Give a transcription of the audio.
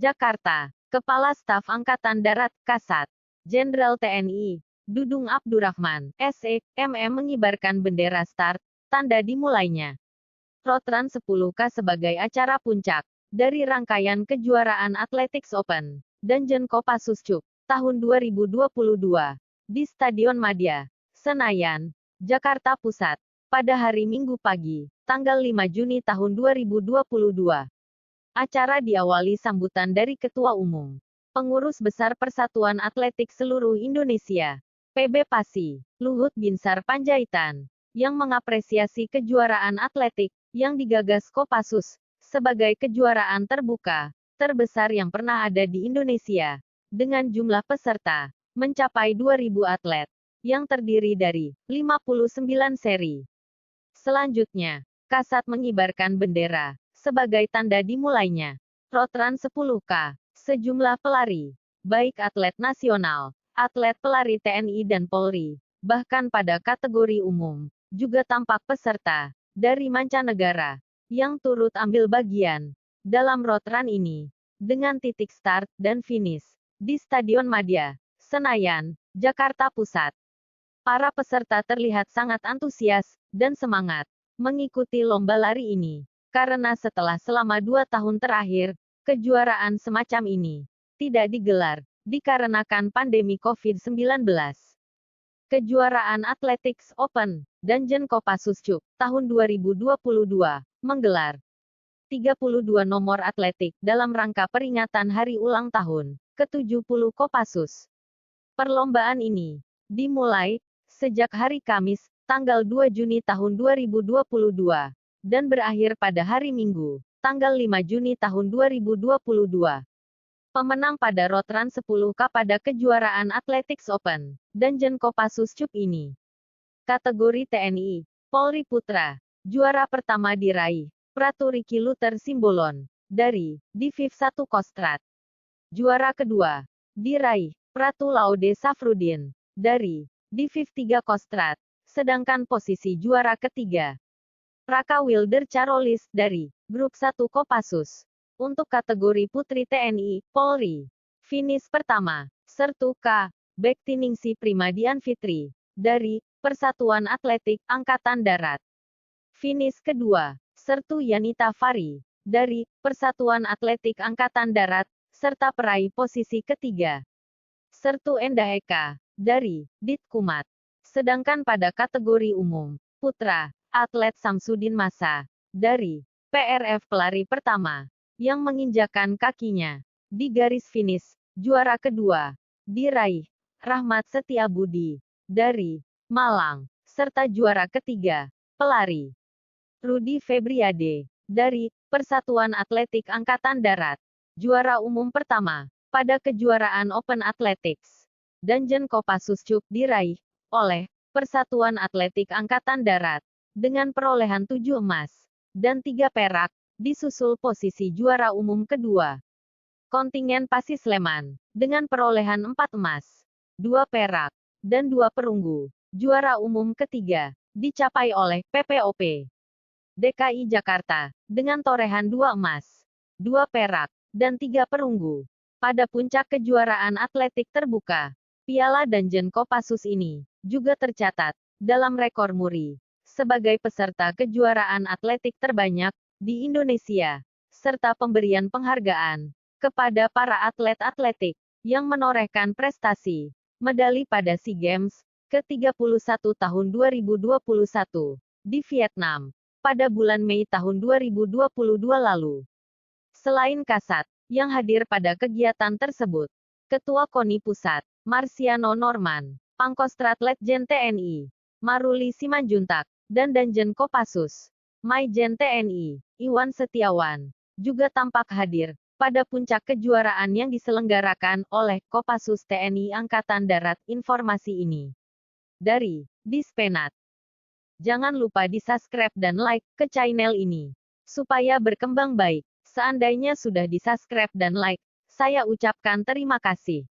Jakarta. Kepala Staf Angkatan Darat, Kasat, Jenderal TNI, Dudung Abdurrahman, S.E.M.M mengibarkan bendera start, tanda dimulainya Road Run 10K sebagai acara puncak dari rangkaian kejuaraan Athletics Open Danjen Kopassus Cup tahun 2022 di Stadion Madia, Senayan, Jakarta Pusat, pada hari Minggu pagi, tanggal 5 Juni tahun 2022. Acara diawali sambutan dari Ketua Umum, Pengurus Besar Persatuan Atletik Seluruh Indonesia, PB PASI, Luhut Binsar Panjaitan, yang mengapresiasi kejuaraan atletik yang digagas Kopassus sebagai kejuaraan terbuka terbesar yang pernah ada di Indonesia, dengan jumlah peserta mencapai 2.000 atlet, yang terdiri dari 59 seri. Selanjutnya, Kasat mengibarkan bendera sebagai tanda dimulainya Road-Run 10K. Sejumlah pelari, baik atlet nasional, atlet pelari TNI dan Polri, bahkan pada kategori umum, juga tampak peserta dari mancanegara yang turut ambil bagian dalam Road-Run ini, dengan titik start dan finish di Stadion Madia, Senayan, Jakarta Pusat. Para peserta terlihat sangat antusias dan semangat mengikuti lomba lari ini, karena setelah selama 2 tahun terakhir, kejuaraan semacam ini tidak digelar, dikarenakan pandemi COVID-19. Kejuaraan Athletics Open Danjen Kopassus Cup tahun 2022 menggelar 32 nomor atletik dalam rangka peringatan hari ulang tahun ke-70 Kopassus. Perlombaan ini dimulai sejak hari Kamis, tanggal 2 Juni tahun 2022, dan berakhir pada hari Minggu, tanggal 5 Juni tahun 2022. Pemenang pada Road-Run 10K pada kejuaraan Athletics Open Danjen Kopassus Cup ini. Kategori TNI, Polri Putra. Juara pertama diraih Pratu Riki Luther Simbolon dari Diviv 1 Kostrad. Juara kedua diraih Pratu Laude Safrudin dari Diviv 3 Kostrad. Sedangkan posisi juara ketiga Raka Wilder Carolis dari Grup 1 Kopassus. Untuk kategori Putri TNI, Polri. Finish pertama, Sertu K. Bektiningsi Primadian Fitri dari Persatuan Atletik Angkatan Darat. Finish kedua, Sertu Yanita Fari dari Persatuan Atletik Angkatan Darat, serta peraih posisi ketiga, Sertu Endah Eka dari Ditkumat. Sedangkan pada kategori umum, Putra, atlet Samsudin Masa dari PRF pelari pertama yang menginjakan kakinya di garis finish, juara kedua diraih Rahmat Setiabudi dari Malang, serta juara ketiga pelari Rudi Febriade dari Persatuan Atletik Angkatan Darat. Juara umum pertama pada kejuaraan Open Athletics Danjen Kopassus Cup diraih oleh Persatuan Atletik Angkatan Darat dengan perolehan 7 emas dan 3 perak, disusul posisi juara umum kedua kontingen Pasi Sleman dengan perolehan 4 emas, 2 perak, dan 2 perunggu. Juara umum ketiga dicapai oleh PPOP DKI Jakarta dengan torehan 2 emas, 2 perak, dan 3 perunggu. Pada puncak kejuaraan atletik terbuka, Piala Danjen Kopassus ini juga tercatat dalam rekor muri sebagai peserta kejuaraan atletik terbanyak di Indonesia, serta pemberian penghargaan kepada para atlet atletik yang menorehkan prestasi medali pada SEA Games ke-31 tahun 2021 di Vietnam pada bulan Mei tahun 2022 lalu. Selain Kasat yang hadir pada kegiatan tersebut, Ketua KONI Pusat, Marsiano Norman, Pangkostrat Letjen TNI, Maruli Simanjuntak, dan Danjen Kopassus, Maijen TNI, Iwan Setiawan, juga tampak hadir pada puncak kejuaraan yang diselenggarakan oleh Kopassus TNI Angkatan Darat. Informasi ini dari Dispenat. Jangan lupa di-subscribe dan like ke channel ini, supaya berkembang baik. Seandainya sudah di-subscribe dan like, saya ucapkan terima kasih.